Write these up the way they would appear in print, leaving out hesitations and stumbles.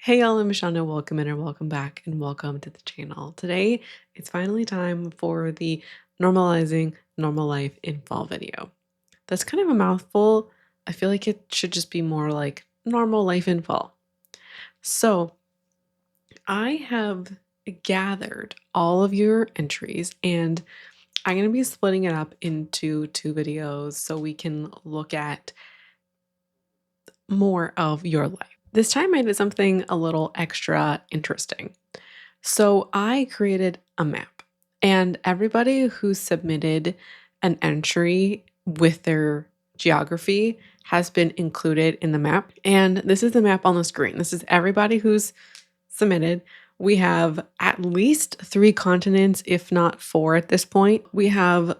Hey y'all, I'm Shana. Welcome in or welcome back and welcome to the channel. Today, it's finally time for the normalizing normal life in fall video. That's kind of a mouthful. I feel like it should just be more like normal life in fall. So I have gathered all of your entries and I'm going to be splitting it up into two videos so we can look at more of your life. This time I did something a little extra interesting. So I created a map, and everybody who submitted an entry with their geography has been included in the map. And this is the map on the screen. This is everybody who's submitted. We have at least 3 continents, if not 4 at this point. We have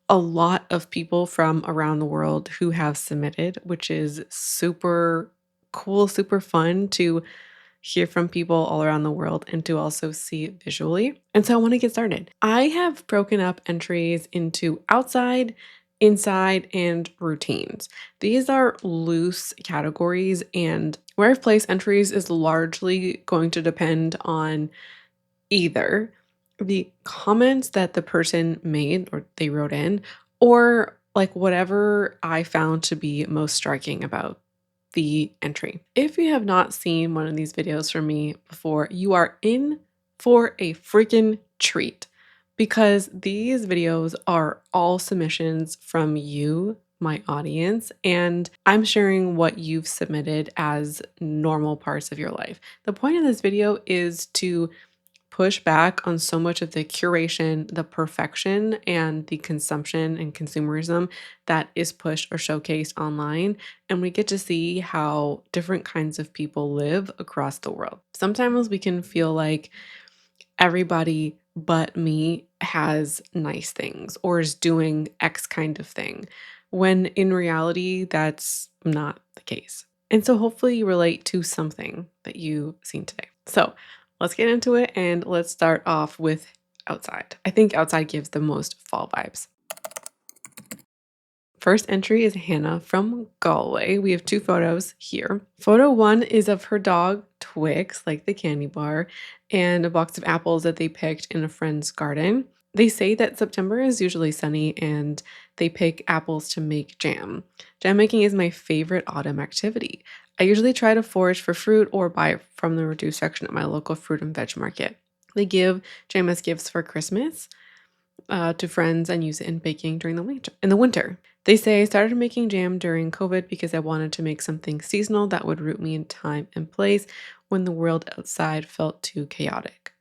a lot of people from around the world who have submitted, which is super cool, super fun to hear from people all around the world and to also see it visually. And so I want to get started. I have broken up entries into outside, inside, and routines. These are loose categories, and where I've placed entries is largely going to depend on either the comments that the person made or they wrote in, or like whatever I found to be most striking about the entry. If you have not seen one of these videos from me before, you are in for a freaking treat because these videos are all submissions from you, my audience, and I'm sharing what you've submitted as normal parts of your life. The point of this video is to push back on so much of the curation, the perfection, and the consumption and consumerism that is pushed or showcased online. And we get to see how different kinds of people live across the world. Sometimes we can feel like everybody but me has nice things or is doing X kind of thing, when in reality, that's not the case. And so hopefully you relate to something that you've seen today. So let's get into it and let's start off with outside. I think outside gives the most fall vibes. First entry is Hannah from Galway. We have 2 photos here. Photo 1 is of her dog, Twix, like the candy bar, and a box of apples that they picked in a friend's garden. They say that September is usually sunny and they pick apples to make jam. Jam making is my favorite autumn activity. I usually try to forage for fruit or buy from the reduced section at my local fruit and veg market. They give jam as gifts for Christmas to friends and use it in baking during the winter. They say I started making jam during COVID because I wanted to make something seasonal that would root me in time and place when the world outside felt too chaotic.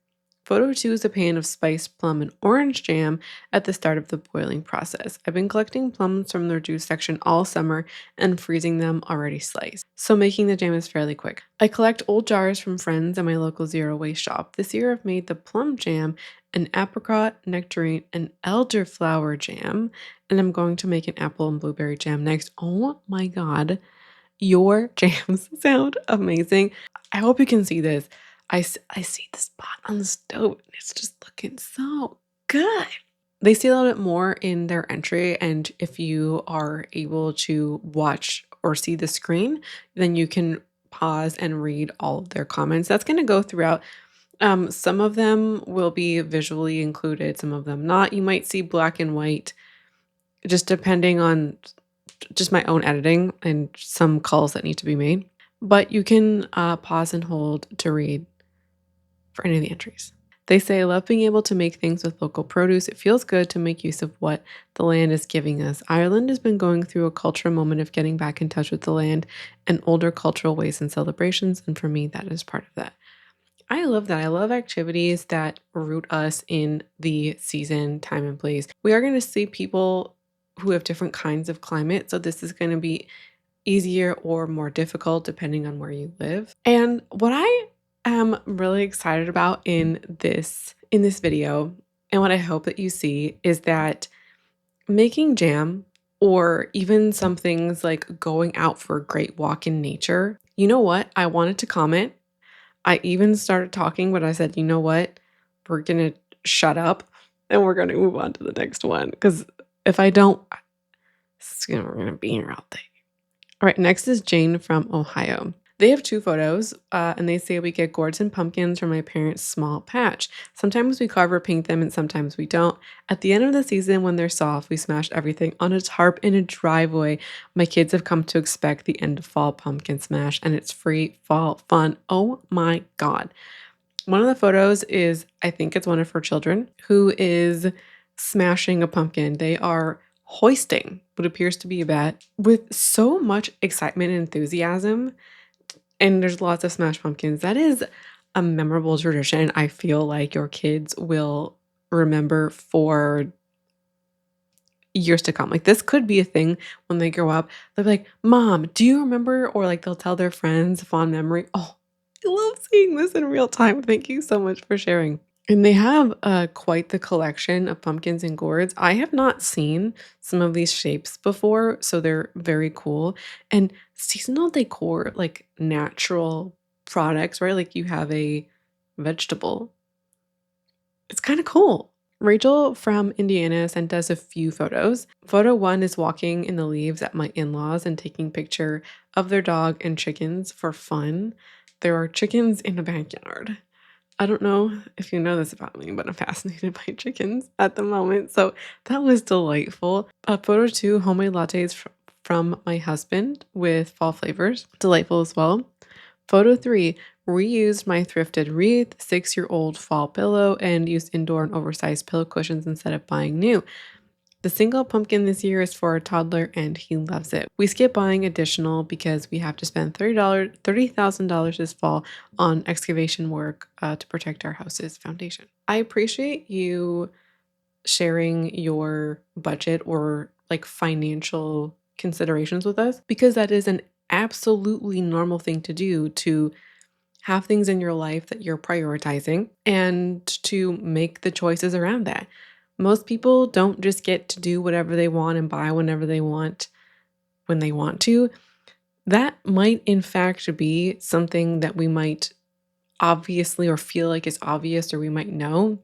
Photo 2 is a pan of spiced plum and orange jam at the start of the boiling process. I've been collecting plums from the juice section all summer and freezing them already sliced, so making the jam is fairly quick. I collect old jars from friends at my local zero waste shop. This year I've made the plum jam, an apricot, nectarine, and elderflower jam, and I'm going to make an apple and blueberry jam next. Oh my god, your jams sound amazing. I hope you can see this. I see the spot on the stove and it's just looking so good. They see a little bit more in their entry, and if you are able to watch or see the screen, then you can pause and read all of their comments. That's going to go throughout. Some of them will be visually included, some of them not. You might see black and white, just depending on just my own editing and some calls that need to be made. But you can pause and hold to read for any of the entries. They say, I love being able to make things with local produce. It feels good to make use of what the land is giving us. Ireland has been going through a cultural moment of getting back in touch with the land and older cultural ways and celebrations. And for me, that is part of that. I love that. I love activities that root us in the season, time, and place. We are going to see people who have different kinds of climate. So this is going to be easier or more difficult depending on where you live. And what I am really excited about in this video, and what I hope that you see, is that making jam or even some things like going out for a great walk in nature. You know what? I wanted to comment. I even started talking, but I said, you know what? We're going to shut up and we're going to move on to the next one. Because if I don't, we're going to be here all day. All right, next is Jane from Ohio. They have 2 photos, and they say we get gourds and pumpkins from my parents' small patch. Sometimes we carve or paint them, and sometimes we don't. At the end of the season, when they're soft, we smash everything on a tarp in a driveway. My kids have come to expect the end of fall pumpkin smash, and it's free fall fun. Oh my God. One of the photos is, I think it's one of her children who is smashing a pumpkin. They are hoisting what appears to be a bat with so much excitement and enthusiasm. And there's lots of smashed pumpkins. That is a memorable tradition. I feel like your kids will remember for years to come. Like this could be a thing when they grow up. They'll be like, "Mom, do you remember?" Or like they'll tell their friends a fond memory. Oh, I love seeing this in real time. Thank you so much for sharing. And they have quite the collection of pumpkins and gourds. I have not seen some of these shapes before, so they're very cool. And seasonal decor, like natural products, right? Like you have a vegetable. It's kind of cool. Rachel from Indiana sent us a few photos. Photo one is walking in the leaves at my in laws and taking picture of their dog and chickens for fun. There are chickens in the backyard. I don't know if you know this about me, but I'm fascinated by chickens at the moment. So that was delightful. Photo two, homemade lattes from my husband with fall flavors. Delightful as well. Photo three, reused my thrifted wreath, 6-year-old fall pillow, and used indoor and oversized pillow cushions instead of buying new. The single pumpkin this year is for a toddler and he loves it. We skip buying additional because we have to spend $30,000 this fall on excavation work to protect our house's foundation. I appreciate you sharing your budget or like financial considerations with us because that is an absolutely normal thing to do to have things in your life that you're prioritizing and to make the choices around that. Most people don't just get to do whatever they want and buy whenever they want when they want to. That might, in fact, be something that we might obviously or feel like is obvious or we might know,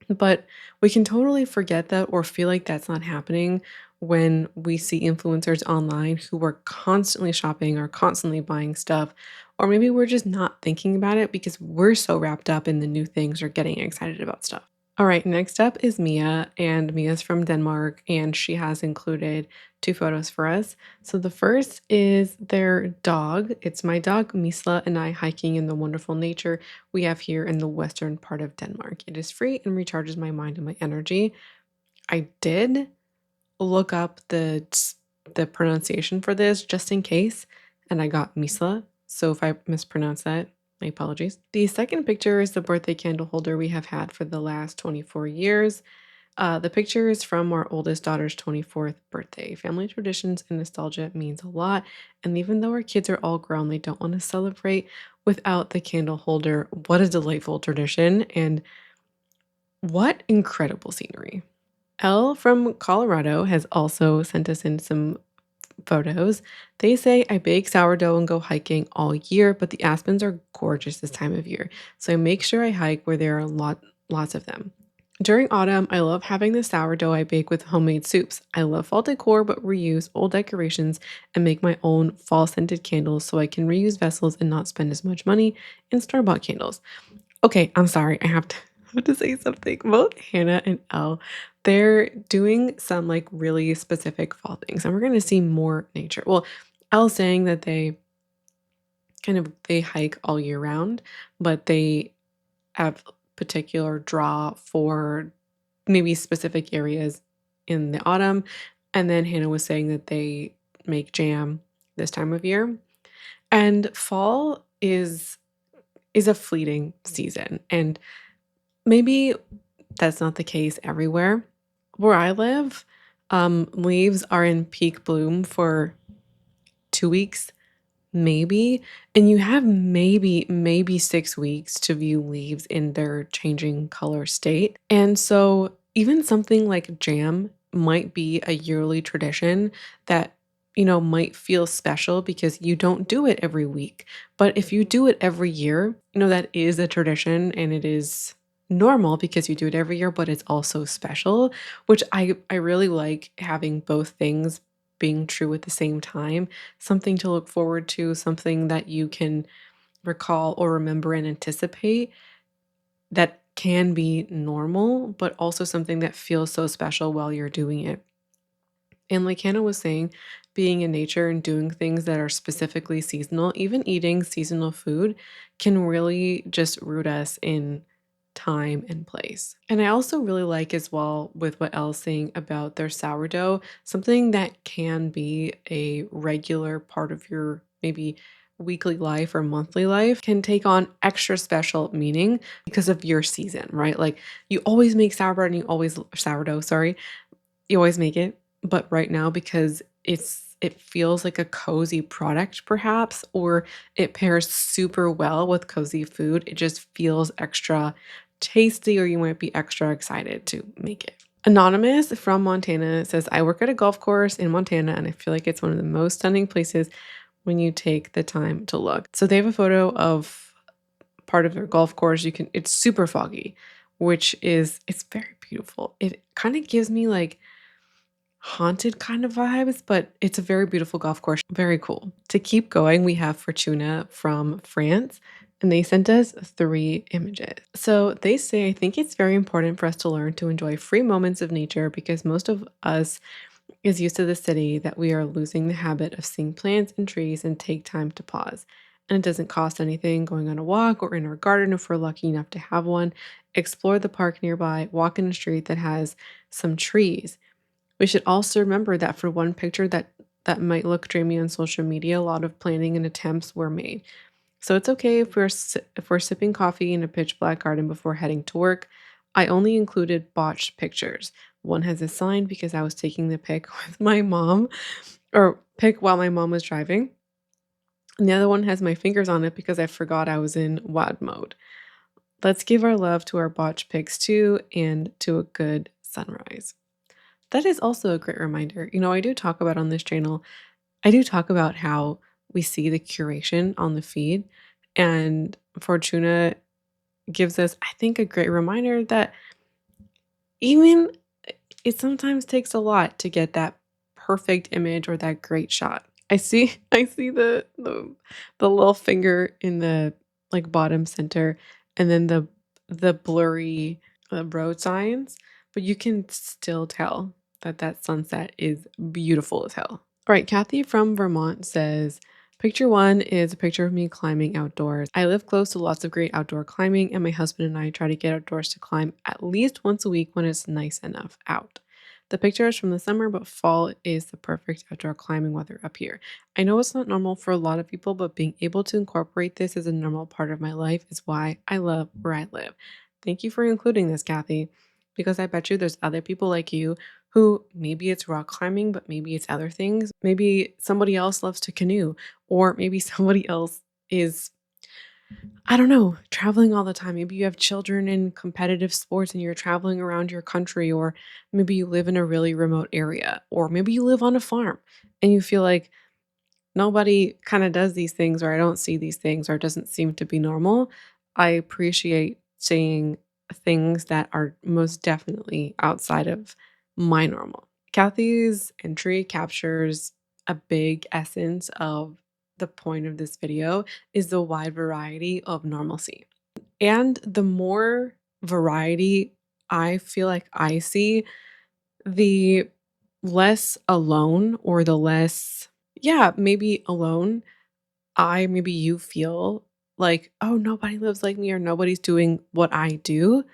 but we can totally forget that or feel like that's not happening when we see influencers online who are constantly shopping or constantly buying stuff. Or maybe we're just not thinking about it because we're so wrapped up in the new things or getting excited about stuff. All right, next up is Mia, and Mia's from Denmark, and she has included 2 photos for us. So the first is their dog. It's my dog Misla and I hiking in the wonderful nature we have here in the western part of Denmark. It is free and recharges my mind and my energy. I did look up the pronunciation for this just in case, and I got Misla. So if I mispronounce that, my apologies. The second picture is the birthday candle holder we have had for the last 24 years. The picture is from our oldest daughter's 24th birthday. Family traditions and nostalgia means a lot. And even though our kids are all grown, they don't want to celebrate without the candle holder. What a delightful tradition. And what incredible scenery. Elle from Colorado has also sent us in some photos. They say I bake sourdough and go hiking all year, but the aspens are gorgeous this time of year. So I make sure I hike where there are lots of them. During autumn, I love having the sourdough I bake with homemade soups. I love fall decor, but reuse old decorations and make my own fall scented candles so I can reuse vessels and not spend as much money in store-bought candles. Okay, I'm sorry. I have to have to say something. Both Hannah and Elle, they're doing some like really specific fall things, and we're gonna see more nature. Well, Elle saying that they hike all year round, but they have particular draw for maybe specific areas in the autumn. And then Hannah was saying that they make jam this time of year. And fall is a fleeting season. And maybe that's not the case everywhere. Where I live, leaves are in peak bloom for 2 weeks, maybe. And you have maybe 6 weeks to view leaves in their changing color state. And so even something like jam might be a yearly tradition that might feel special because you don't do it every week. But if you do it every year, that is a tradition and it is normal because you do it every year, but it's also special, which I really like having both things being true at the same time, something to look forward to, something that you can recall or remember and anticipate that can be normal, but also something that feels so special while you're doing it. And like Hannah was saying, being in nature and doing things that are specifically seasonal, even eating seasonal food, can really just root us in time and place. And I also really like as well with what Elle's saying about their sourdough, something that can be a regular part of your maybe weekly life or monthly life can take on extra special meaning because of your season, right? Like you always make sourdough and you always sourdough, sorry, you always make it, but right now because it feels like a cozy product perhaps, or it pairs super well with cozy food, it just feels extra tasty or you might be extra excited to make it. Anonymous from Montana says, I work at a golf course in Montana and I feel like it's one of the most stunning places when you take the time to look. So they have a photo of part of their golf course. It's super foggy, which is it's very beautiful. It kind of gives me like haunted kind of vibes, but it's a very beautiful golf course. Very cool. To keep going, we have Fortuna from France, and they sent us 3 images. So they say, I think it's very important for us to learn to enjoy free moments of nature because most of us is used to the city that we are losing the habit of seeing plants and trees and take time to pause. And it doesn't cost anything going on a walk or in our garden if we're lucky enough to have one. Explore the park nearby, walk in a street that has some trees. We should also remember that for one picture that might look dreamy on social media, a lot of planning and attempts were made. So it's okay if if we're sipping coffee in a pitch black garden before heading to work. I only included botched pictures. One has a sign because I was taking the pic with my mom, or pic while my mom was driving. And the other one has my fingers on it because I forgot I was in WAD mode. Let's give our love to our botched pics too and to a good sunrise. That is also a great reminder. I do talk about on this channel, I do talk about how we see the curation on the feed, and Fortuna gives us, I think, a great reminder that even it sometimes takes a lot to get that perfect image or that great shot. I see the little finger in the like bottom center and then the blurry road signs, but you can still tell that that sunset is beautiful as hell. All right, Kathy from Vermont says, picture one is a picture of me climbing outdoors. I live close to lots of great outdoor climbing, and my husband and I try to get outdoors to climb at least once a week when it's nice enough out. The picture is from the summer, but fall is the perfect outdoor climbing weather up here. I know it's not normal for a lot of people, but being able to incorporate this as a normal part of my life is why I love where I live. Thank you for including this, Kathy, because I bet you there's other people like you who maybe it's rock climbing, but maybe it's other things. Maybe somebody else loves to canoe, or maybe somebody else is, I don't know, traveling all the time. Maybe you have children in competitive sports and you're traveling around your country, or maybe you live in a really remote area, or maybe you live on a farm and you feel like nobody kind of does these things, or I don't see these things, or it doesn't seem to be normal. I appreciate seeing things that are most definitely outside of my normal. Kathy's entry captures a big essence of the point of this video is the wide variety of normalcy. And the more variety I feel like I see, the less alone or the less, yeah, maybe alone maybe you feel like, oh, nobody lives like me or nobody's doing what I do.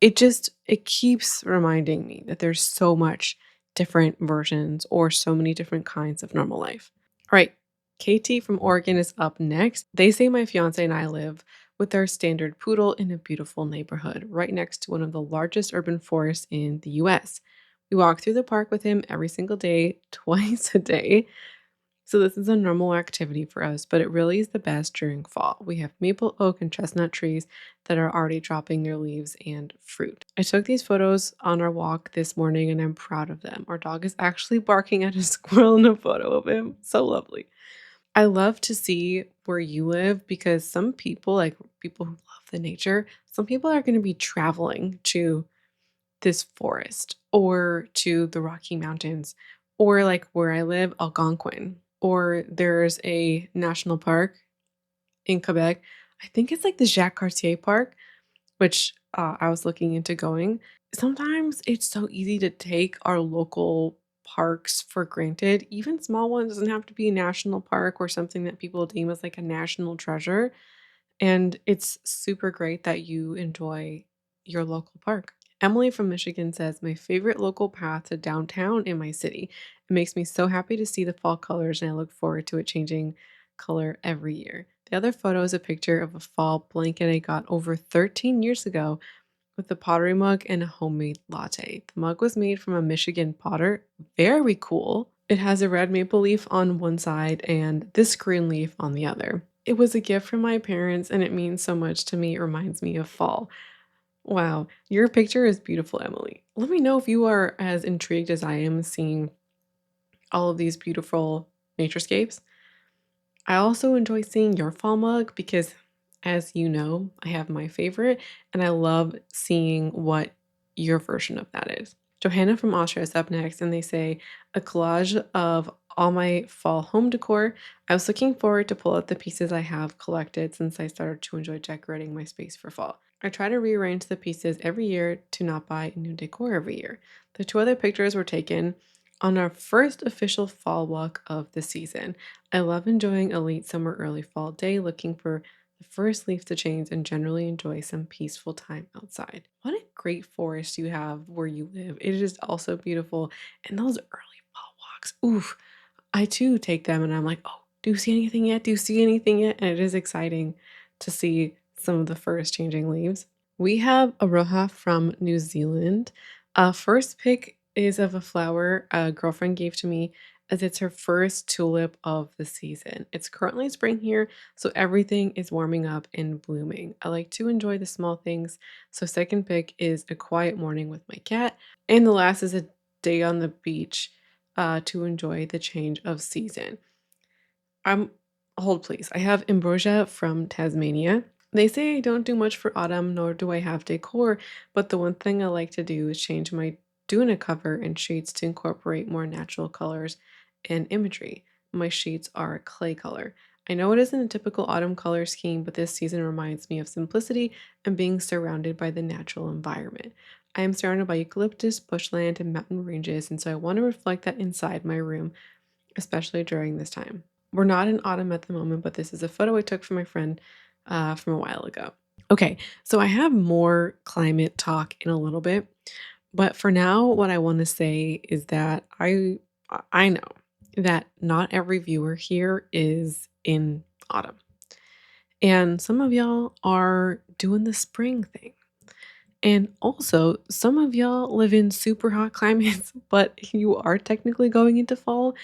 It keeps reminding me that there's so much different versions or so many different kinds of normal life. All right, Katie from Oregon is up next. They say my fiance and I live with our standard poodle in a beautiful neighborhood right next to one of the largest urban forests in the US. We walk through the park with him every single day, twice a day. So this is a normal activity for us, but it really is the best during fall. We have maple, oak, and chestnut trees that are already dropping their leaves and fruit. I took these photos on our walk this morning and I'm proud of them. Our dog is actually barking at a squirrel in a photo of him. So lovely. I love to see where you live because some people, like people who love the nature, some people are going to be traveling to this forest or to the Rocky Mountains or like where I live, Algonquin, or there's a national park in Quebec. I think it's like the Jacques Cartier Park, which I was looking into going. Sometimes it's so easy to take our local parks for granted. Even small ones doesn't have to be a national park or something that people deem as like a national treasure. And it's super great that you enjoy your local park. Emily from Michigan says, my favorite local path to downtown in my city. It makes me so happy to see the fall colors, and I look forward to it changing color every year. The other photo is a picture of a fall blanket I got over 13 years ago with a pottery mug and a homemade latte. The mug was made from a Michigan potter. Very cool. It has a red maple leaf on one side and this green leaf on the other. It was a gift from my parents and it means so much to me. It reminds me of fall. Wow, your picture is beautiful, Emily. Let me know if you are as intrigued as I am seeing all of these beautiful naturescapes. I also enjoy seeing your fall mug because, as you know, I have my favorite, and I love seeing what your version of that is. Johanna from Austria is up next, and they say a collage of all my fall home decor. I was looking forward to pull out the pieces I have collected since I started to enjoy decorating my space for fall. I try to rearrange the pieces every year to not buy new decor every year. The two other pictures were taken on our first official fall walk of the season. I love enjoying a late summer, early fall day, looking for the first leaf to change, and generally enjoy some peaceful time outside. What a great forest you have where you live. It is also beautiful. And those early fall walks, oof, I too take them and I'm like, oh, do you see anything yet? Do you see anything yet? And it is exciting to see some of the first changing leaves. We have Aroha from New Zealand. First pick is of a flower a girlfriend gave to me as it's her first tulip of the season. It's currently spring here, so everything is warming up and blooming. I like to enjoy the small things. So second pick is a quiet morning with my cat, and the last is a day on the beach to enjoy the change of season. I'm hold please. I have ambrosia from Tasmania. They say I don't do much for autumn, nor do I have decor, but the one thing I like to do is change my Duna cover and sheets to incorporate more natural colors and imagery. My sheets are clay color. I know it isn't a typical autumn color scheme, but this season reminds me of simplicity and being surrounded by the natural environment. I am surrounded by eucalyptus, bushland, and mountain ranges, and so I want to reflect that inside my room, especially during this time. We're not in autumn at the moment, but this is a photo I took from my friend from a while ago. Okay, so I have more climate talk in a little bit, but for now, what I want to say is that I know that not every viewer here is in autumn, and some of y'all are doing the spring thing. And also, some of y'all live in super hot climates, but you are technically going into fall.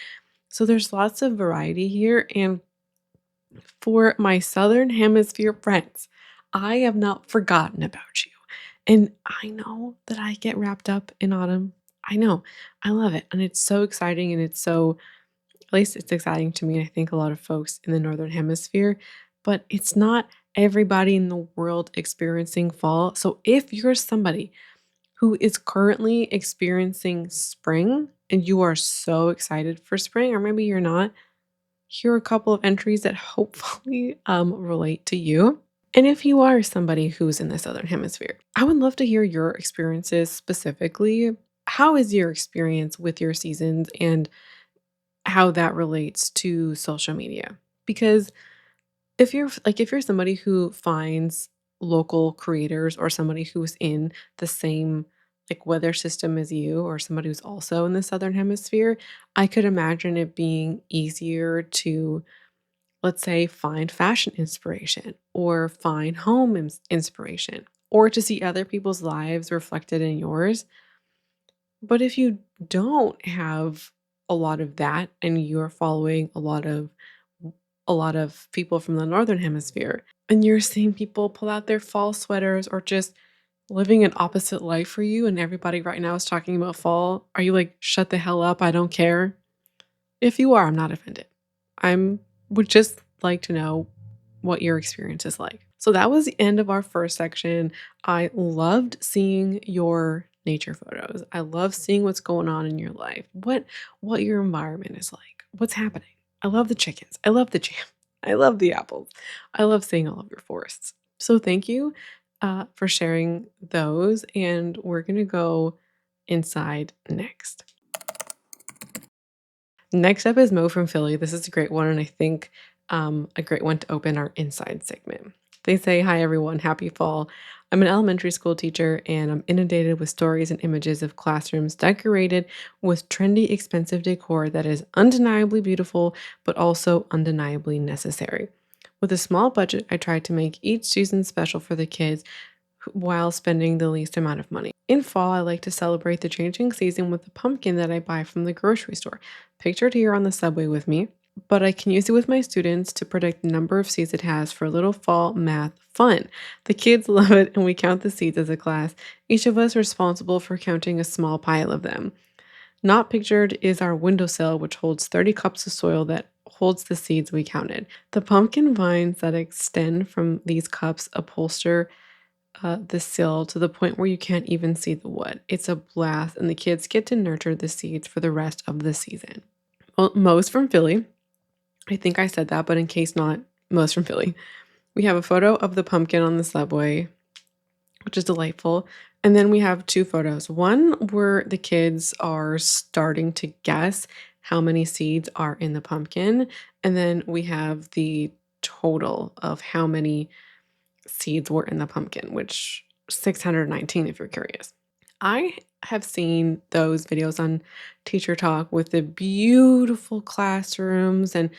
So there's lots of variety here. And for my Southern Hemisphere friends, I have not forgotten about you. And I know that I get wrapped up in autumn. I know. I love it. And it's so exciting. And it's so, at least it's exciting to me. I think a lot of folks in the Northern Hemisphere, but it's not everybody in the world experiencing fall. So if you're somebody who is currently experiencing spring and you are so excited for spring, or maybe you're not, here are a couple of entries that hopefully relate to you. And if you are somebody who's in the Southern Hemisphere, I would love to hear your experiences specifically. How is your experience with your seasons and how that relates to social media? Because if you're somebody who finds local creators or somebody who's in the same like weather system as you or somebody who's also in the southern hemisphere, I could imagine it being easier to, let's say, find fashion inspiration or find home inspiration or to see other people's lives reflected in yours. But if you don't have a lot of that and you're following a lot of people from the northern hemisphere and you're seeing people pull out their fall sweaters or just living an opposite life for you and everybody right now is talking about fall, are you like, shut the hell up, I don't care? If you are, I'm not offended. I'm would just like to know what your experience is like. So that was the end of our first section. I loved seeing your nature photos. I love seeing what's going on in your life, what your environment is like, what's happening. I love the chickens. I love the jam. I love the apples. I love seeing all of your forests. So thank you for sharing those. And we're going to go inside next. Next up is Mo from Philly. This is a great one, and I think a great one to open our inside segment. They say, "Hi, everyone. Happy fall. I'm an elementary school teacher, and I'm inundated with stories and images of classrooms decorated with trendy, expensive decor that is undeniably beautiful, but also undeniably necessary. With a small budget, I try to make each season special for the kids while spending the least amount of money. In fall, I like to celebrate the changing season with the pumpkin that I buy from the grocery store, pictured here on the subway with me, but I can use it with my students to predict the number of seeds it has for a little fall math fun. The kids love it, and we count the seeds as a class, each of us responsible for counting a small pile of them. Not pictured is our windowsill, which holds 30 cups of soil that holds the seeds we counted. The pumpkin vines that extend from these cups upholster the sill to the point where you can't even see the wood. It's a blast, and the kids get to nurture the seeds for the rest of the season." Well, Mo's from Philly. I think I said that, but in case not, Mo's from Philly. We have a photo of the pumpkin on the subway, which is delightful. And then we have two photos. One where the kids are starting to guess how many seeds are in the pumpkin. And then we have the total of how many seeds were in the pumpkin, which 619 if you're curious. I have seen those videos on Teacher Talk with the beautiful classrooms and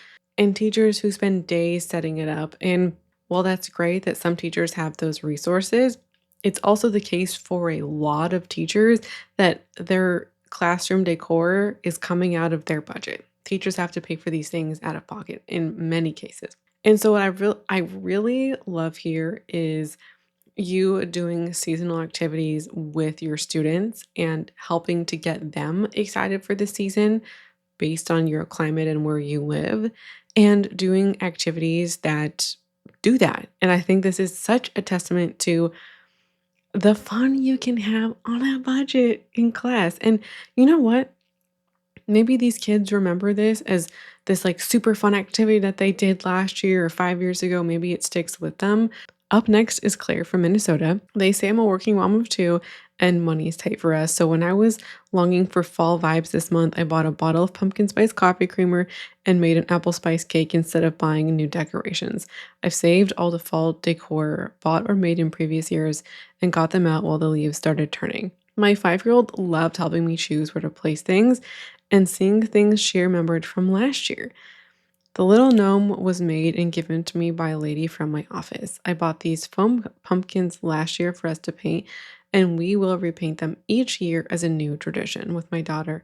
teachers who spend days setting it up. And while that's great that some teachers have those resources, it's also the case for a lot of teachers that their classroom decor is coming out of their budget. Teachers have to pay for these things out of pocket in many cases. And so what I really love here is you doing seasonal activities with your students and helping to get them excited for the season based on your climate and where you live, and doing activities that do that. And I think this is such a testament to the fun you can have on a budget in class. And you know what? Maybe these kids remember this as this like super fun activity that they did last year or 5 years ago. Maybe it sticks with them. Up next is Claire from Minnesota. They say I'm a working mom of two and money is tight for us. So when I was longing for fall vibes this month, I bought a bottle of pumpkin spice coffee creamer and made an apple spice cake instead of buying new decorations. I've saved all the fall decor bought or made in previous years and got them out while the leaves started turning. My 5-year-old loved helping me choose where to place things and seeing things she remembered from last year. The little gnome was made and given to me by a lady from my office. I bought these foam pumpkins last year for us to paint, and we will repaint them each year as a new tradition with my daughter,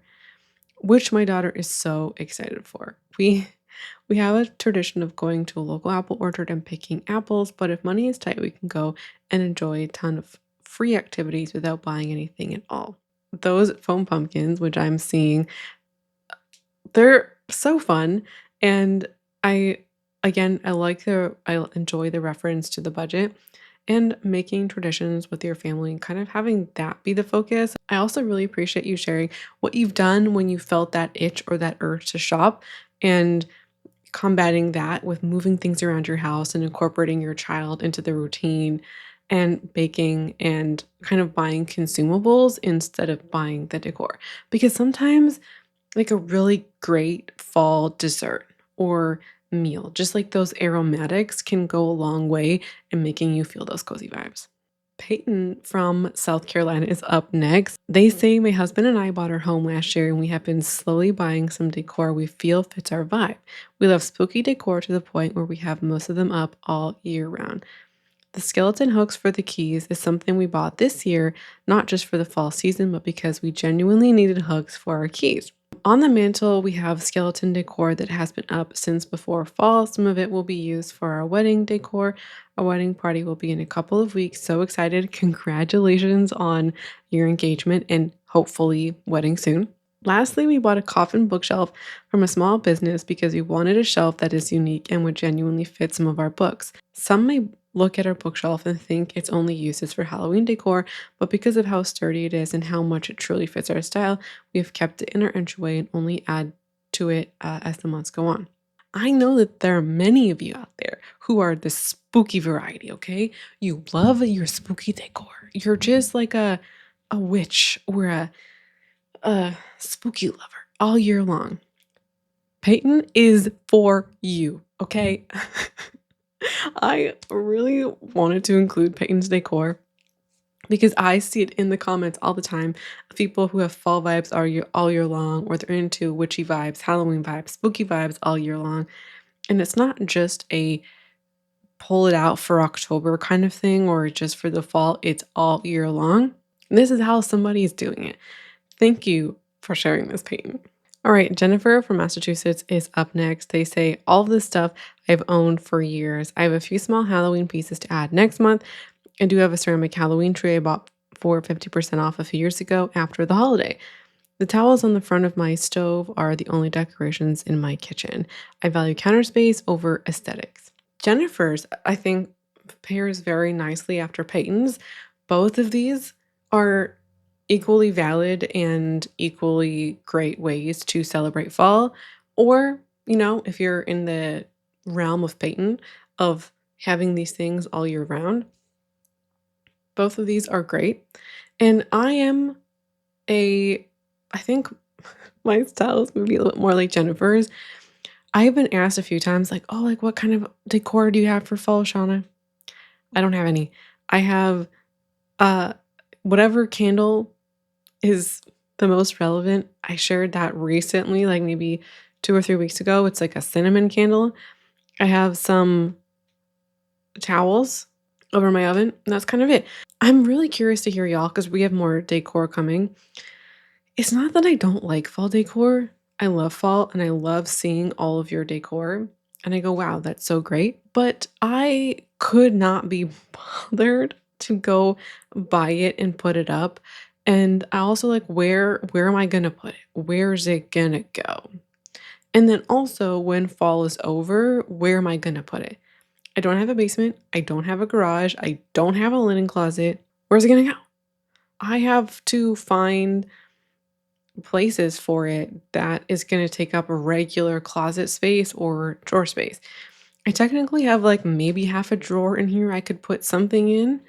which my daughter is so excited for. We have a tradition of going to a local apple orchard and picking apples, but if money is tight, we can go and enjoy a ton of free activities without buying anything at all. Those foam pumpkins, which I'm seeing, they're so fun, and I I enjoy the reference to the budget and making traditions with your family and kind of having that be the focus. I also really appreciate you sharing what you've done when you felt that itch or that urge to shop and combating that with moving things around your house and incorporating your child into the routine and baking and kind of buying consumables instead of buying the decor. Because sometimes like a really great fall dessert or meal, just like those aromatics can go a long way in making you feel those cozy vibes. Peyton from South Carolina is up next. They say my husband and I bought our home last year and we have been slowly buying some decor we feel fits our vibe. We love spooky decor to the point where we have most of them up all year round. The skeleton hooks for the keys is something we bought this year, not just for the fall season, but because we genuinely needed hooks for our keys. On the mantle, we have skeleton decor that has been up since before fall. Some of it will be used for our wedding decor. Our wedding party will be in a couple of weeks. So excited. Congratulations on your engagement and hopefully wedding soon. Lastly, we bought a coffin bookshelf from a small business because we wanted a shelf that is unique and would genuinely fit some of our books. Some may look at our bookshelf and think its only use is for Halloween decor, but because of how sturdy it is and how much it truly fits our style, we have kept it in our entryway and only add to it as the months go on. I know that there are many of you out there who are the spooky variety, okay? You love your spooky decor. You're just like a witch or a spooky lover all year long. Peyton is for you, okay? I really wanted to include Peyton's decor because I see it in the comments all the time of people who have fall vibes all year long, or they're into witchy vibes, Halloween vibes, spooky vibes all year long. And it's not just a pull it out for October kind of thing or just for the fall, it's all year long. This is how somebody is doing it. Thank you for sharing this, Peyton. All right, Jennifer from Massachusetts is up next. They say, all of this stuff I've owned for years. I have a few small Halloween pieces to add next month. I do have a ceramic Halloween tree I bought for 50% off a few years ago after the holiday. The towels on the front of my stove are the only decorations in my kitchen. I value counter space over aesthetics. Jennifer's, I think, pairs very nicely after Peyton's. Both of these are equally valid and equally great ways to celebrate fall. Or, if you're in the realm of Peyton, of having these things all year round, both of these are great. And I think my style is maybe a little bit more like Jennifer's. I've been asked a few times, like, oh, like, what kind of decor do you have for fall, Shauna? I don't have any. I have uh whatever candle is the most relevant. I shared that recently, like maybe 2 or 3 weeks ago. It's like a cinnamon candle. I have some towels over my oven, and that's kind of it. I'm really curious to hear y'all because we have more decor coming. It's not that I don't like fall decor. I love fall and I love seeing all of your decor. And I go, wow, that's so great. But I could not be bothered to go buy it and put it up. And I also like where am I gonna put it? Where's it gonna go? And then also when fall is over, where am I gonna put it? I don't have a basement. I don't have a garage. I don't have a linen closet. Where's it gonna go? I have to find places for it that is going to take up a regular closet space or drawer space. I technically have like maybe half a drawer in here I could put something in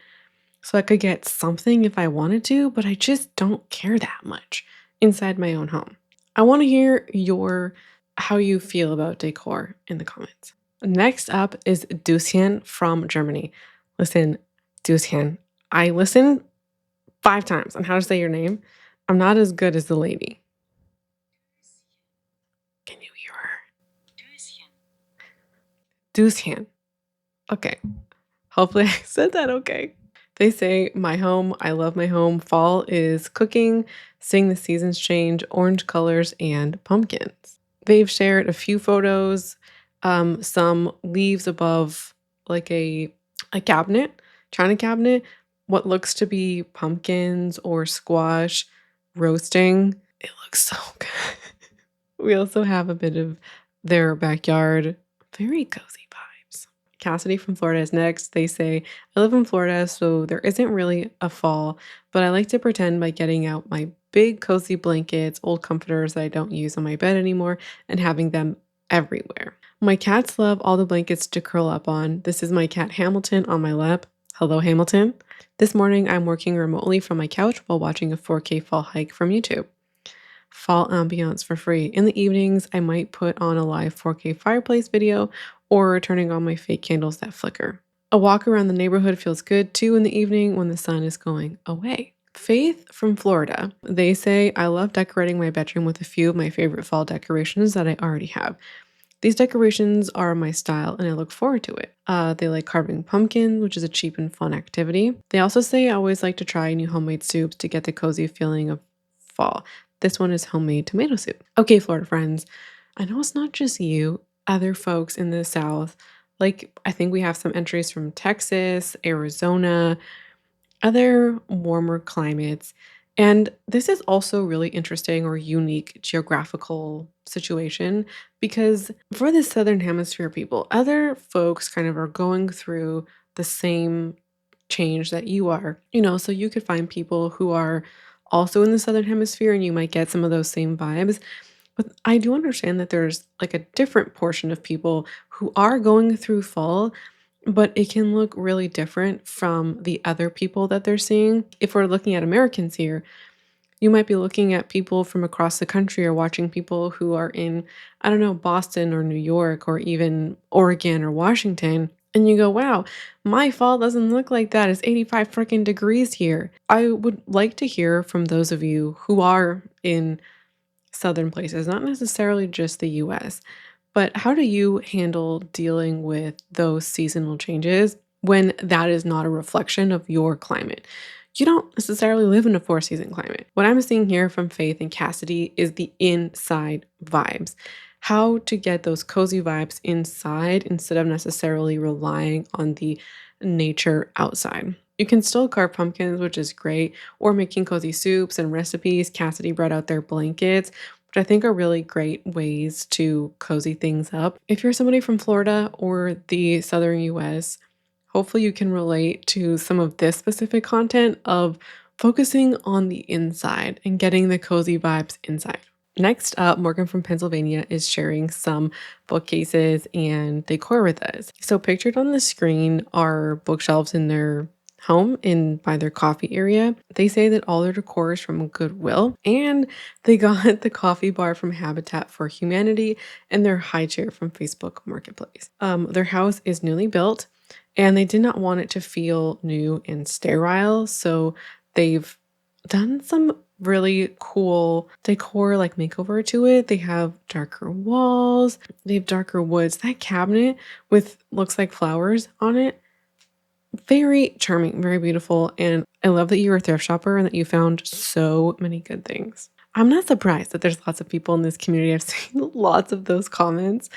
so I could get something if I wanted to, but I just don't care that much inside my own home. I want to hear your how you feel about decor in the comments. Next up is Dusian from Germany. Listen, Dusian, I listened 5 times on how to say your name. I'm not as good as the lady. Can you hear her? Dusian. Okay. Hopefully I said that okay. They say, my home, I love my home. Fall is cooking, seeing the seasons change, orange colors, and pumpkins. They've shared a few photos, some leaves above like a cabinet, china cabinet, what looks to be pumpkins or squash roasting. It looks so good. We also have a bit of their backyard, very cozy vibes. Cassidy from Florida is next. They say, I live in Florida, so there isn't really a fall, but I like to pretend by getting out my big cozy blankets, old comforters that I don't use on my bed anymore, and having them everywhere. My cats love all the blankets to curl up on. This is my cat Hamilton on my lap. Hello, Hamilton. This morning, I'm working remotely from my couch while watching a 4K fall hike from YouTube. Fall ambiance for free. In the evenings, I might put on a live 4K fireplace video or turning on my fake candles that flicker. A walk around the neighborhood feels good too in the evening when the sun is going away. Faith from Florida. They say, I love decorating my bedroom with a few of my favorite fall decorations that I already have. These decorations are my style and I look forward to it. They like carving pumpkins, which is a cheap and fun activity. They also say I always like to try new homemade soups to get the cozy feeling of fall. This one is homemade tomato soup. Okay, Florida friends, I know it's not just you, other folks in the South. Like, I think we have some entries from Texas, Arizona, other warmer climates. And this is also really interesting or unique geographical situation because for the Southern Hemisphere people, other folks kind of are going through the same change that you are. So you could find people who are also in the Southern Hemisphere and you might get some of those same vibes. But I do understand that there's like a different portion of people who are going through fall, but it can look really different from the other people that they're seeing. If we're looking at Americans here, you might be looking at people from across the country or watching people who are in, I don't know, Boston or New York or even Oregon or Washington. And you go, wow, my fall doesn't look like that. It's 85 freaking degrees here. I would like to hear from those of you who are in southern places, not necessarily just the US, but how do you handle dealing with those seasonal changes when that is not a reflection of your climate? You don't necessarily live in a four season climate. What I'm seeing here from Faith and Cassidy is the inside vibes. How to get those cozy vibes inside instead of necessarily relying on the nature outside. You can still carve pumpkins, which is great, or making cozy soups and recipes. Cassidy brought out their blankets, which I think are really great ways to cozy things up. If you're somebody from Florida or the southern US, hopefully you can relate to some of this specific content of focusing on the inside and getting the cozy vibes inside. Next up, Morgan from Pennsylvania is sharing some bookcases and decor with us. So pictured on the screen are bookshelves in their home in by their coffee area. They say that all their decor is from Goodwill and they got the coffee bar from Habitat for Humanity and their high chair from Facebook Marketplace. Their house is newly built and they did not want it to feel new and sterile, so they've done some really cool decor like makeover to it. They have darker walls, they have darker woods. That cabinet with looks like flowers on it, very charming, very beautiful. And I love that you're a thrift shopper and that you found so many good things. I'm not surprised that there's lots of people in this community. I've seen lots of those comments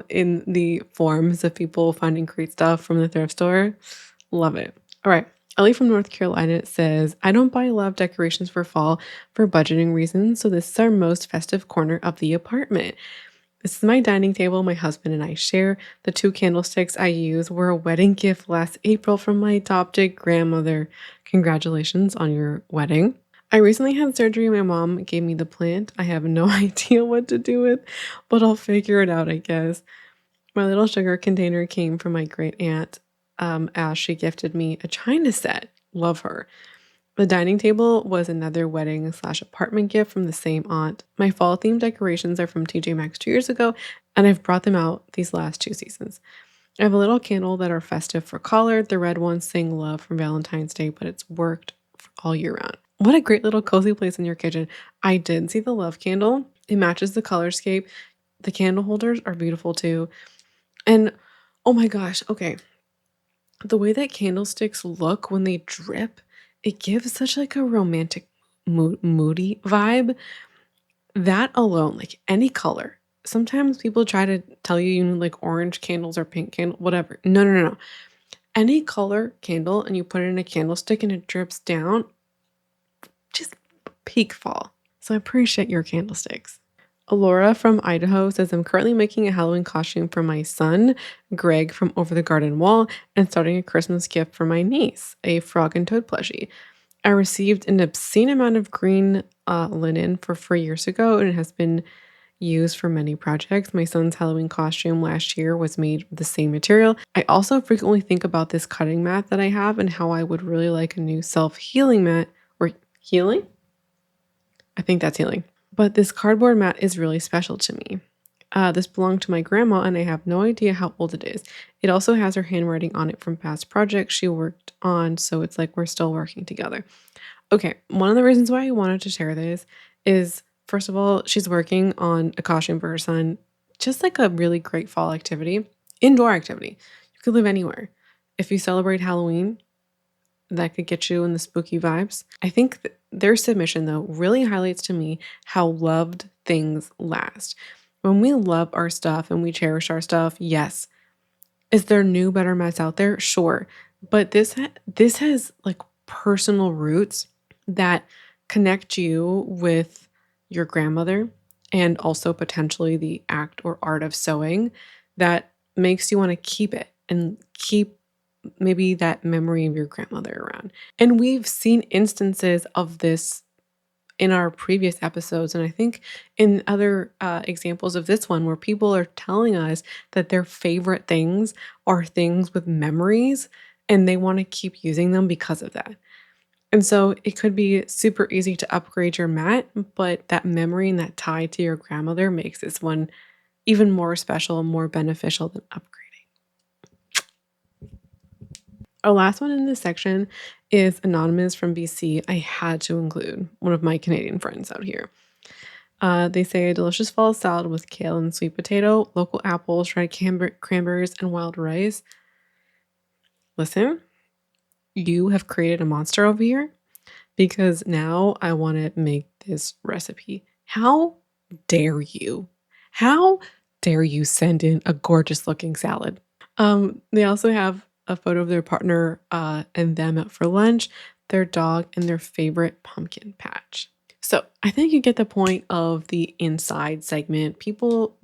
in the forums of people finding great stuff from the thrift store. Love it. All right. Ellie from North Carolina says, I don't buy a lot of decorations for fall for budgeting reasons, so this is our most festive corner of the apartment. This is my dining table my husband and I share. The two candlesticks I use were a wedding gift last April from my adopted grandmother. Congratulations on your wedding. I recently had surgery. My mom gave me the plant. I have no idea what to do with, but I'll figure it out, I guess. My little sugar container came from my great aunt as she gifted me a china set. Love her. The dining table was another wedding slash apartment gift from the same aunt. My fall themed decorations are from TJ Maxx 2 years ago, and I've brought them out these last 2 seasons. I have a little candle that are festive for color. The red ones sing love from Valentine's Day, but it's worked all year round. What a great little cozy place in your kitchen. I did see the love candle. It matches the colorscape. The candle holders are beautiful too. And oh my gosh, okay. The way that candlesticks look when they drip, it gives such like a romantic moody vibe. That alone, like any color. Sometimes people try to tell you you need like orange candles or pink candle, whatever. No, no, no, no. Any color candle and you put it in a candlestick and it drips down, just peak fall. So I appreciate your candlesticks. Alora from Idaho says, I'm currently making a Halloween costume for my son, Greg from Over the Garden Wall, and starting a Christmas gift for my niece, a frog and toad plushie. I received an obscene amount of green linen for 4 years ago, and it has been used for many projects. My son's Halloween costume last year was made with the same material. I also frequently think about this cutting mat that I have and how I would really like a new self-healing mat, or healing? I think that's healing. But this cardboard mat is really special to me. This belonged to my grandma, and I have no idea how old it is. It also has her handwriting on it from past projects she worked on, so it's like we're still working together. Okay, one of the reasons why I wanted to share this is, first of all, she's working on a costume for her son, just like a really great fall activity, indoor activity. You could live anywhere. If you celebrate Halloween, that could get you in the spooky vibes. I think their submission, though, really highlights to me how loved things last. When we love our stuff and we cherish our stuff, yes. Is there new, better mats out there? Sure. But this has like personal roots that connect you with your grandmother and also potentially the act or art of sewing that makes you want to keep it and keep maybe that memory of your grandmother around. And we've seen instances of this in our previous episodes, and I think in other examples of this one, where people are telling us that their favorite things are things with memories and they want to keep using them because of that. And so it could be super easy to upgrade your mat, but that memory and that tie to your grandmother makes this one even more special and more beneficial than upgrading. Our last one in this section is anonymous from BC. I had to include one of my Canadian friends out here. They say a delicious fall salad with kale and sweet potato, local apples, dried cranberries, and wild rice. Listen, you have created a monster over here because now I want to make this recipe. How dare you? How dare you send in a gorgeous looking salad? They also have a photo of their partner and them out for lunch, their dog, and their favorite pumpkin patch. So I think you get the point of the inside segment. People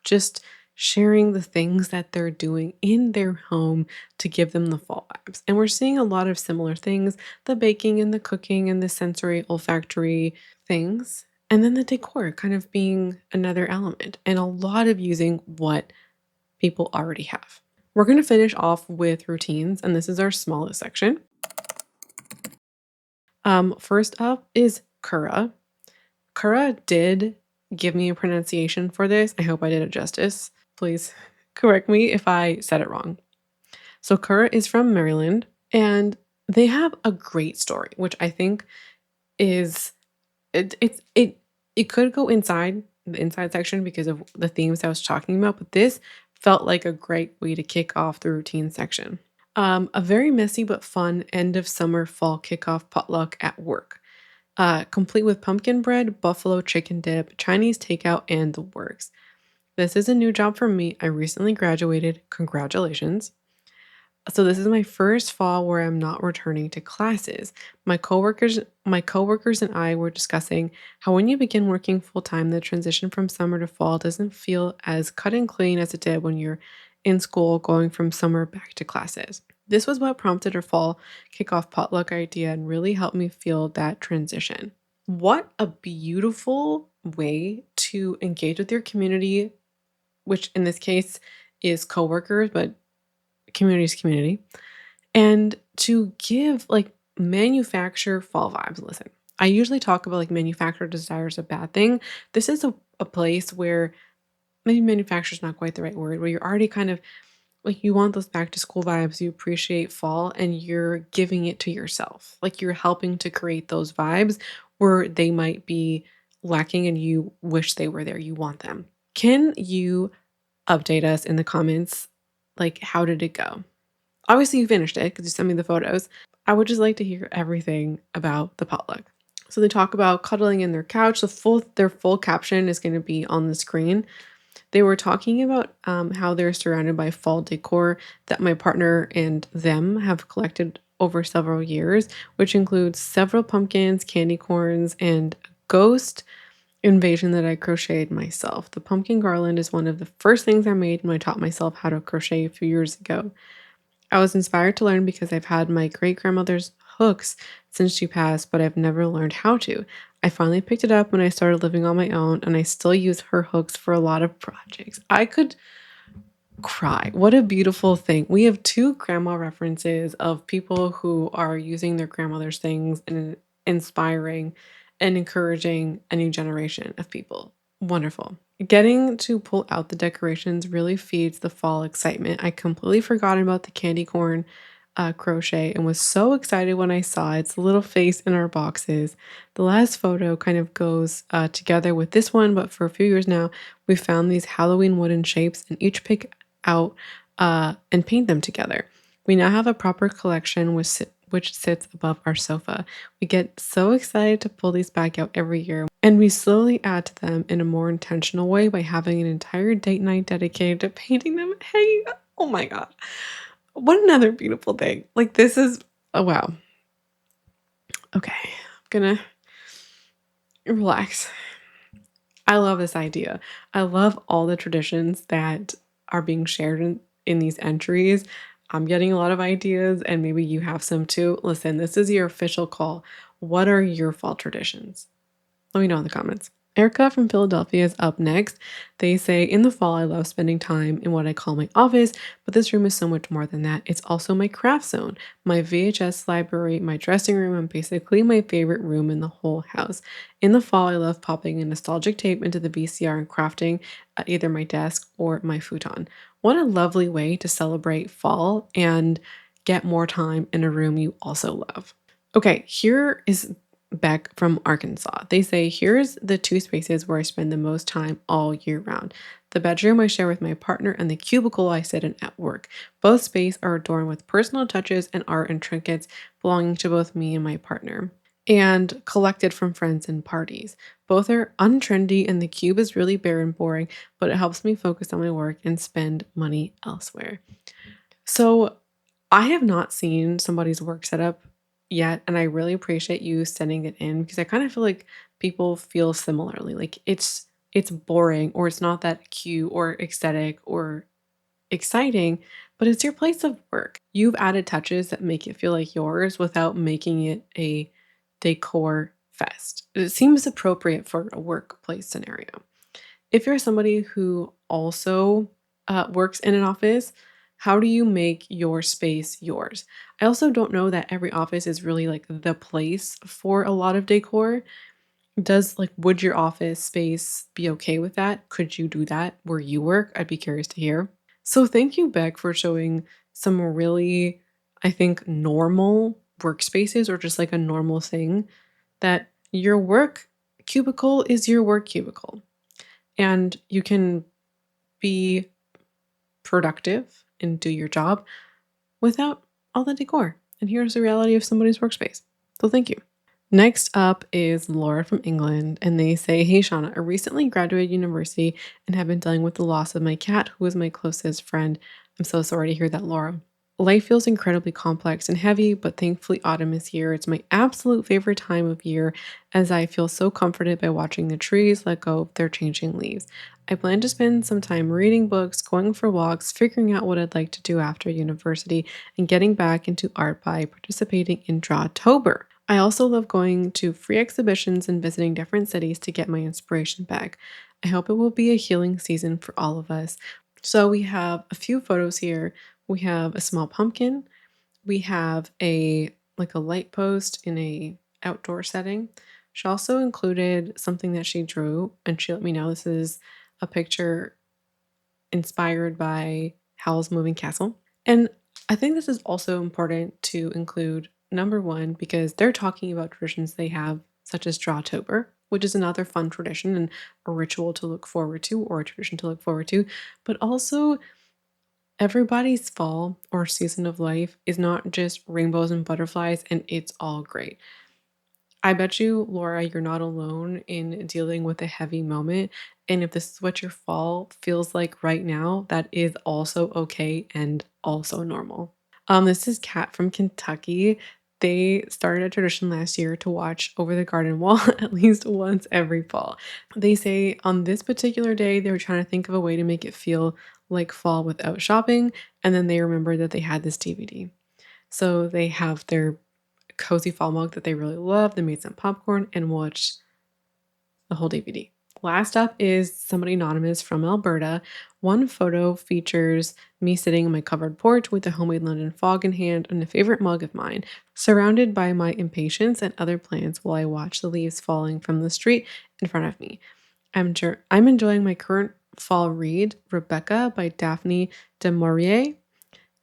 just sharing the things that they're doing in their home to give them the fall vibes. And we're seeing a lot of similar things, the baking and the cooking and the sensory olfactory things. And then the decor kind of being another element, and a lot of using what people already have. We're going to finish off with routines, and this is our smallest section. First up is Kura. Kura did give me a pronunciation for this. I hope I did it justice. Please correct me if I said it wrong. So Kura is from Maryland, and they have a great story, which I think is it could go inside the inside section because of the themes I was talking about, but this felt like a great way to kick off the routine section. A very messy but fun end of summer fall kickoff potluck at work, complete with pumpkin bread, buffalo chicken dip, Chinese takeout, and the works. This is a new job for me. I recently graduated. Congratulations. So this is my first fall where I'm not returning to classes. My coworkers and I were discussing how when you begin working full time, the transition from summer to fall doesn't feel as cut and clean as it did when you're in school going from summer back to classes. This was what prompted our fall kickoff potluck idea and really helped me feel that transition. What a beautiful way to engage with your community, which in this case is coworkers, but community's community, and to give like manufacture fall vibes. Listen, I usually talk about like manufacturer desire is a bad thing. This is a place where maybe manufacture is not quite the right word, where you're already kind of like you want those back to school vibes, you appreciate fall, and you're giving it to yourself. Like you're helping to create those vibes where they might be lacking and you wish they were there. You want them. Can you update us in the comments? Like, how did it go? Obviously, you finished it because you sent me the photos. I would just like to hear everything about the potluck. So they talk about cuddling in their couch. Their full caption is going to be on the screen. They were talking about how they're surrounded by fall decor that my partner and them have collected over several years, which includes several pumpkins, candy corns, and a ghost invasion that I crocheted myself. The pumpkin garland is one of the first things I made when I taught myself how to crochet a few years ago. I was inspired to learn because I've had my great grandmother's hooks since she passed, but I've never learned how to. I finally picked it up when I started living on my own, and I still use her hooks for a lot of projects. I could cry. What a beautiful thing. We have two grandma references of people who are using their grandmother's things and inspiring and encouraging a new generation of people. Wonderful. Getting to pull out the decorations really feeds the fall excitement. I completely forgot about the candy corn crochet and was so excited when I saw its little face in our boxes. The last photo kind of goes together with this one, but for a few years now, we found these Halloween wooden shapes and each pick out and paint them together. We now have a proper collection which sits above our sofa. We get so excited to pull these back out every year, and we slowly add to them in a more intentional way by having an entire date night dedicated to painting them. Hey, oh my God. What another beautiful thing. Like this is, oh wow. Okay, I'm gonna Relax. I love this idea. I love all the traditions that are being shared in these entries. I'm getting a lot of ideas, and maybe you have some too. Listen, this is your official call. What are your fall traditions? Let me know in the comments. Erica from Philadelphia is up next. They say, in the fall, I love spending time in what I call my office, but this room is so much more than that. It's also my craft zone, my VHS library, my dressing room, and basically my favorite room in the whole house. In the fall, I love popping a nostalgic tape into the VCR and crafting at either my desk or my futon. What a lovely way to celebrate fall and get more time in a room you also love. Okay, here is Beck from Arkansas. They say, here's the two spaces where I spend the most time all year round. The bedroom I share with my partner and the cubicle I sit in at work. Both spaces are adorned with personal touches and art and trinkets belonging to both me and my partner, and collected from friends and parties. Both are untrendy and the cube is really bare and boring, but it helps me focus on my work and spend money elsewhere. So I have not seen somebody's work setup yet, and I really appreciate you sending it in because I kind of feel like people feel similarly. Like it's boring or it's not that cute or aesthetic or exciting, but it's your place of work. You've added touches that make it feel like yours without making it a decor fest. It seems appropriate for a workplace scenario. If you're somebody who also works in an office, how do you make your space yours? I also don't know that every office is really like the place for a lot of decor. Would your office space be okay with that? Could you do that where you work? I'd be curious to hear. So thank you, Beck, for showing some really, I think, normal workspaces or just like a normal thing that your work cubicle is your work cubicle and you can be productive and do your job without all the decor. And here's the reality of somebody's workspace. So thank you. Next up is Laura from England, and they say, hey, Shauna, I recently graduated university and have been dealing with the loss of my cat, who was my closest friend. I'm so sorry to hear that, Laura. Life feels incredibly complex and heavy, but thankfully autumn is here. It's my absolute favorite time of year as I feel so comforted by watching the trees let go of their changing leaves. I plan to spend some time reading books, going for walks, figuring out what I'd like to do after university, and getting back into art by participating in Drawtober. I also love going to free exhibitions and visiting different cities to get my inspiration back. I hope it will be a healing season for all of us. So we have a few photos here. We have a small pumpkin. We have a light post in a outdoor setting. She also included something that she drew, and she let me know this is a picture inspired by Howl's Moving Castle. And I think this is also important to include number one, because they're talking about traditions they have, such as Drawtober, which is another fun tradition and a ritual to look forward to or a tradition to look forward to. But also, everybody's fall or season of life is not just rainbows and butterflies and it's all great. I bet you, Laura, you're not alone in dealing with a heavy moment. And if this is what your fall feels like right now, that is also okay and also normal. This is Kat from Kentucky. They started a tradition last year to watch over the garden wall at least once every fall. They say on this particular day, they were trying to think of a way to make it feel like fall without shopping. And then they remembered that they had this DVD. So they have their cozy fall mug that they really love. They made some popcorn and watched the whole DVD. Last up is somebody anonymous from Alberta. One photo features me sitting on my covered porch with a homemade London fog in hand and a favorite mug of mine, surrounded by my impatience and other plants while I watch the leaves falling from the street in front of me. I'm enjoying my current fall read, Rebecca by Daphne de Maurier,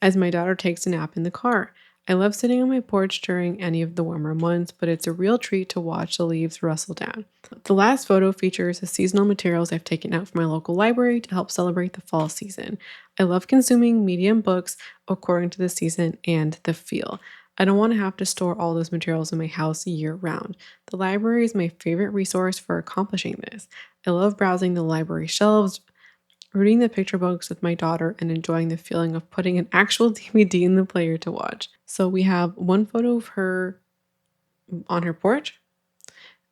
as my daughter takes a nap in the car. I love sitting on my porch during any of the warmer months, but it's a real treat to watch the leaves rustle down. The last photo features the seasonal materials I've taken out from my local library to help celebrate the fall season. I love consuming medium books according to the season and the feel. I don't want to have to store all those materials in my house year round. The library is my favorite resource for accomplishing this. I love browsing the library shelves, reading the picture books with my daughter, and enjoying the feeling of putting an actual DVD in the player to watch. So we have one photo of her on her porch,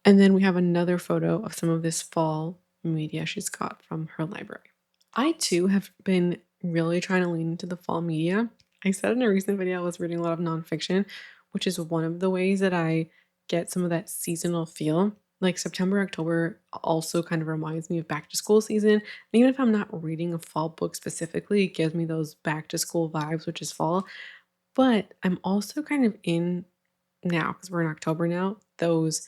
And then we have another photo of some of this fall media she's got from her library. I too have been really trying to lean into the fall media. I said in a recent video I was reading a lot of nonfiction, which is one of the ways that I get some of that seasonal feel. Like September, October also kind of reminds me of back to school season. And even if I'm not reading a fall book specifically, it gives me those back to school vibes, which is fall. But I'm also kind of in now, because we're in October now, those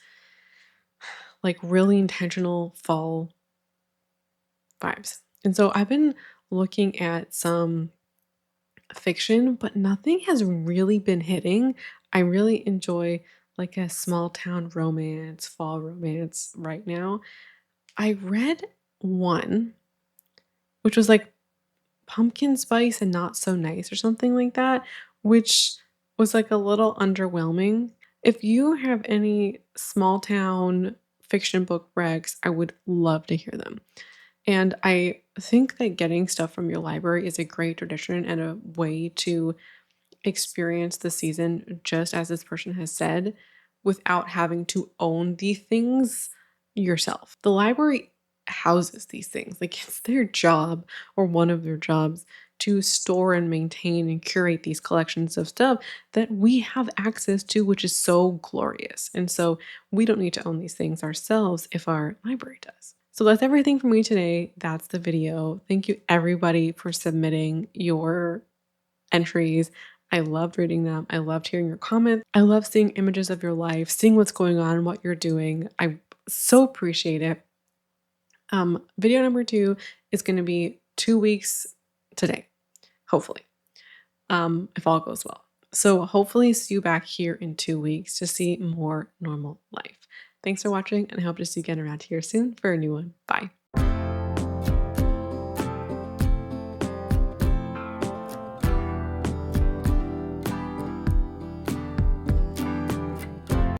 like really intentional fall vibes. And so I've been looking at some fiction, but nothing has really been hitting. I really enjoy like a small town romance, fall romance right now. I read one which was like pumpkin spice and not so nice or something like that, which was like a little underwhelming. If you have any small town fiction book recs, I would love to hear them. And I think that getting stuff from your library is a great tradition and a way to experience the season just as this person has said without having to own the things yourself. The library houses these things. Like it's their job or one of their jobs to store and maintain and curate these collections of stuff that we have access to, which is so glorious. And so we don't need to own these things ourselves if our library does. So that's everything for me today. That's the video. Thank you everybody for submitting your entries. I loved reading them. I loved hearing your comments. I love seeing images of your life, seeing what's going on, what you're doing. I so appreciate it. Video number 2 is going to be 2 weeks today, hopefully, if all goes well. So hopefully see you back here in 2 weeks to see more normal life. Thanks for watching, and I hope to see you again around here soon for a new one. Bye.